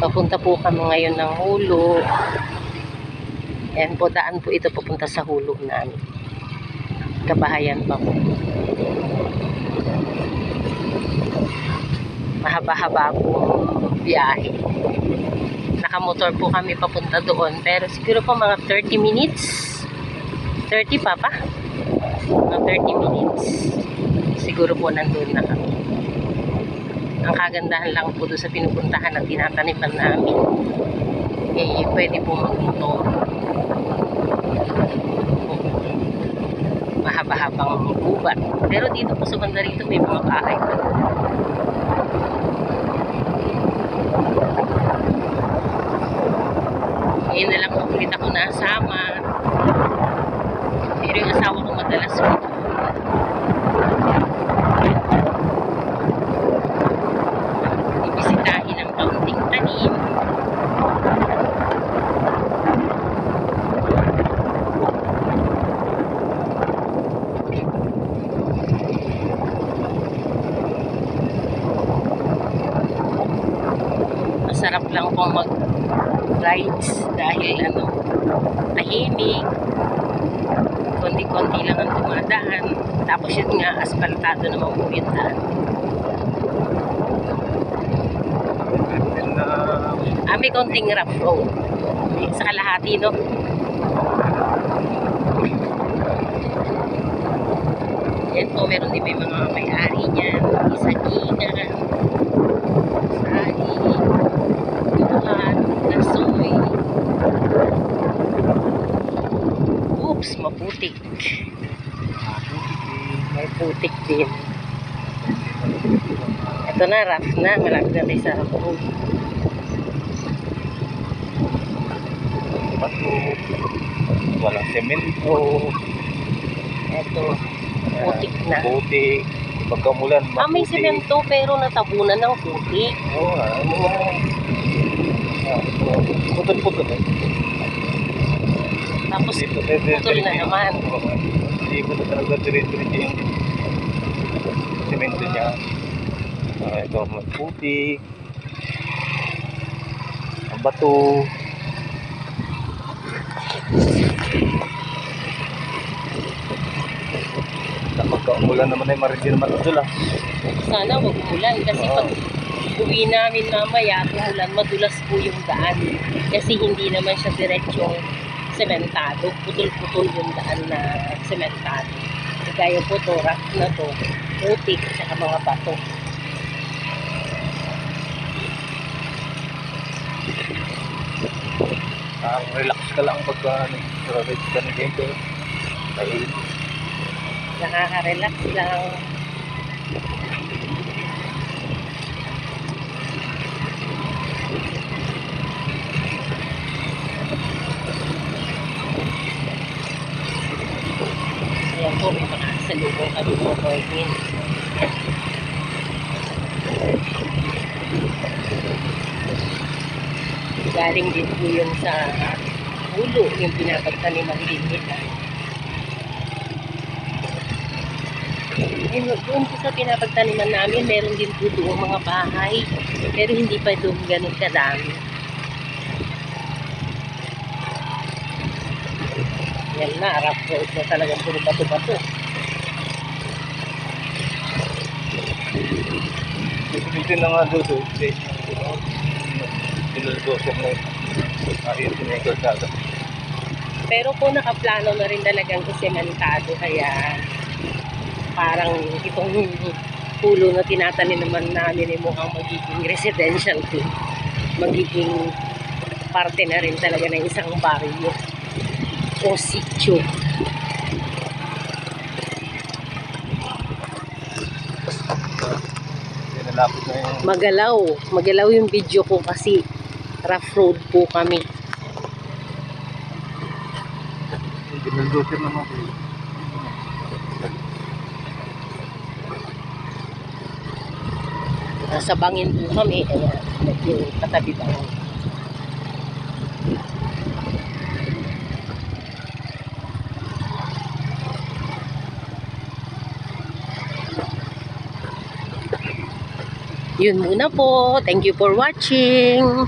Papunta po kami ngayon ng Hulo. Yan po, daan po ito papunta sa Hulo namin. Kabahayan pa po. Mahaba-haba po biyahe. Nakamotor po kami papunta doon. Pero siguro po mga 30 minutes. 30 pa. Mga 30 minutes. Siguro po nandun na kami. Ang kagandahan lang po doon sa pinupuntahan at tinatanipan namin. Eh, pwede po magmotor. Mahaba-habang gubat. Pero dito po sa banda rito may mga bahay. Ngayon na lang ulit ako nasama. Pero yung asawa ko madalas dito. Ibisitahin ang kaunting tanim. Masarap lang pong mag-rides dahil tahimik, konti-konti lang ang dumadaan, tapos yun nga asfaltado naman po yung daan. May konting rough road sa kalahati, no? Yan po, meron din may mga may-ari niyan, isagingan, sari, buhat, nasoy. Oops, maputik. May putik din. Ito na, rough na. Malapit na tayo sa road. Walang semento. Ito, putik na. Putik. Pagkamulan, maputik. May semento pero natabunan ng putik. Oo, putol-putol eh. Tapos putol na naman. Hindi ko na talaga dire-diretso yung semento niya. Ito, putik. Ang bato. Kapag umulan naman ay marindi naman ito lang. Sana wag umulan kasi pag uwi namin mamaya at umulan, madulas po yung daan. Kasi hindi naman siya diretsong sementado. Putol-putol yung daan na sementado. Kaya po to, rough na to, putik, saka mga bato. Relax ka lang pagka nag-ride ka na dito. Nakaka-relax lang. Ayan po, may mga salubong kami mo din. Galing din po yun sa Hulo, yung pinapagtaniman din nila. Doon po sa pinapagtaniman namin, meron din po doon mga bahay. Pero hindi pa doon ganun kadami. Yan na, rough road na talagang puro bato-bato. Dito na nga doon. Pinuldoser na ayun sinigurado. Pero po nakaplano na rin talagang isementado, kaya parang itong Hulo na tinatanim naman namin ay mukhang magiging residential din. Magiging parte na rin talaga ng isang baryo o sitio. Magalaw yung video ko kasi rough road po kami. Pinuldoser naman po. Nasa bangin po kami, kaya medyo katabi bangin. Yun muna po. Thank you for watching.